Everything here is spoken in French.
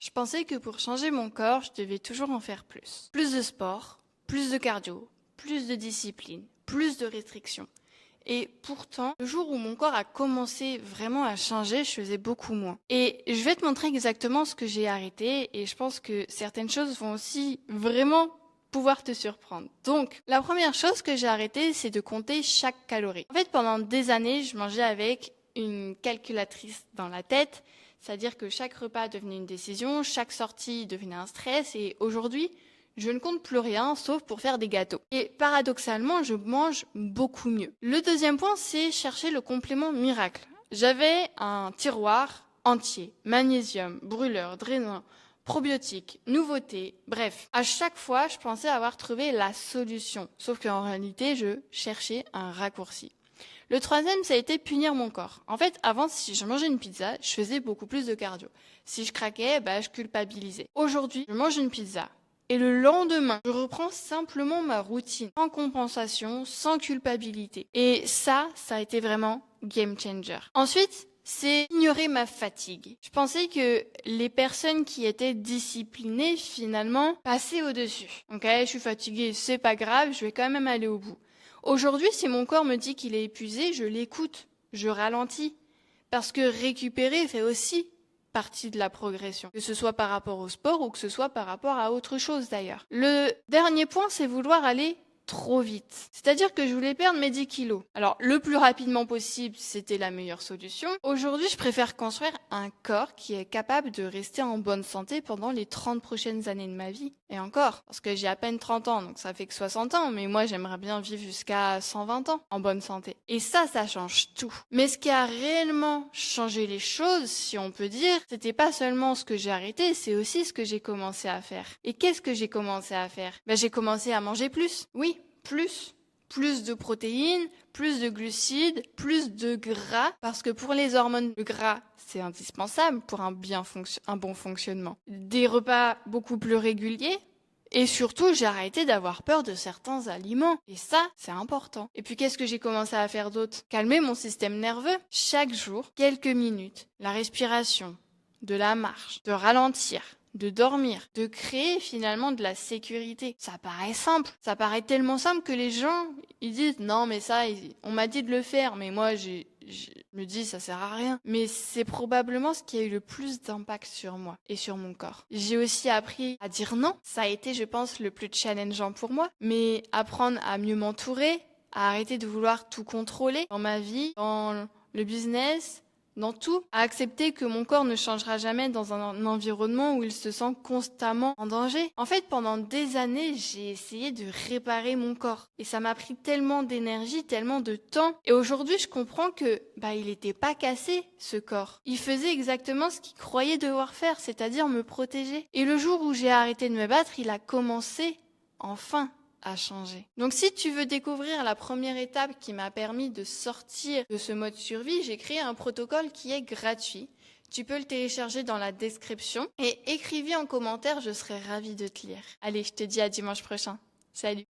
Je pensais que pour changer mon corps, je devais toujours en faire plus. Plus de sport, plus de cardio, plus de discipline, plus de restrictions. Et pourtant, le jour où mon corps a commencé vraiment à changer, je faisais beaucoup moins. Et je vais te montrer exactement ce que j'ai arrêté et je pense que certaines choses vont aussi vraiment pouvoir te surprendre. Donc, la première chose que j'ai arrêté, c'est de compter chaque calorie. En fait, pendant des années, je mangeais avec une calculatrice dans la tête, c'est-à-dire que chaque repas devenait une décision, chaque sortie devenait un stress et aujourd'hui, je ne compte plus rien sauf pour faire des gâteaux. Et paradoxalement, je mange beaucoup mieux. Le deuxième point, c'est chercher le complément miracle. J'avais un tiroir entier, magnésium, brûleur, drainant, probiotiques, nouveautés, bref. À chaque fois, je pensais avoir trouvé la solution. Sauf qu'en réalité, je cherchais un raccourci. Le troisième, ça a été punir mon corps. En fait, avant, si je mangeais une pizza, je faisais beaucoup plus de cardio. Si je craquais, je culpabilisais. Aujourd'hui, je mange une pizza. Et le lendemain, je reprends simplement ma routine, sans compensation, sans culpabilité. Et ça a été vraiment game changer. Ensuite, c'est ignorer ma fatigue. Je pensais que les personnes qui étaient disciplinées, finalement, passaient au-dessus. Ok, je suis fatiguée, c'est pas grave, je vais quand même aller au bout. Aujourd'hui, si mon corps me dit qu'il est épuisé, je l'écoute, je ralentis. Parce que récupérer fait aussi partie de la progression, que ce soit par rapport au sport ou que ce soit par rapport à autre chose d'ailleurs. Le dernier point, c'est vouloir aller trop vite. C'est-à-dire que je voulais perdre mes 10 kilos. Alors, le plus rapidement possible, c'était la meilleure solution. Aujourd'hui, je préfère construire un corps qui est capable de rester en bonne santé pendant les 30 prochaines années de ma vie. Et encore, parce que j'ai à peine 30 ans, donc ça fait que 60 ans, mais moi, j'aimerais bien vivre jusqu'à 120 ans en bonne santé. Et ça change tout. Mais ce qui a réellement changé les choses, si on peut dire, c'était pas seulement ce que j'ai arrêté, c'est aussi ce que j'ai commencé à faire. Et qu'est-ce que j'ai commencé à faire? J'ai commencé à manger plus. Oui, plus de protéines, plus de glucides, plus de gras, parce que pour les hormones, le gras, c'est indispensable pour un bon fonctionnement. Des repas beaucoup plus réguliers, et surtout, j'ai arrêté d'avoir peur de certains aliments. Et ça, c'est important. Et puis, qu'est-ce que j'ai commencé à faire d'autre? Calmer mon système nerveux. Chaque jour, quelques minutes. La respiration, de la marche, de ralentir, de dormir, de créer finalement de la sécurité. Ça paraît simple. Ça paraît tellement simple que les gens, ils disent non mais ça, on m'a dit de le faire, mais moi je me dis ça sert à rien. Mais c'est probablement ce qui a eu le plus d'impact sur moi et sur mon corps. J'ai aussi appris à dire non. Ça a été, je pense, le plus challengeant pour moi. Mais apprendre à mieux m'entourer, à arrêter de vouloir tout contrôler dans ma vie, dans le business, dans tout, à accepter que mon corps ne changera jamais dans un environnement où il se sent constamment en danger. En fait, pendant des années, j'ai essayé de réparer mon corps. Et ça m'a pris tellement d'énergie, tellement de temps. Et aujourd'hui, je comprends que, il était pas cassé, ce corps. Il faisait exactement ce qu'il croyait devoir faire, c'est-à-dire me protéger. Et le jour où j'ai arrêté de me battre, il a commencé, enfin, à changer. Donc si tu veux découvrir la première étape qui m'a permis de sortir de ce mode survie, j'ai créé un protocole qui est gratuit. Tu peux le télécharger dans la description et écrivez en commentaire, je serai ravie de te lire. Allez, je te dis à dimanche prochain. Salut!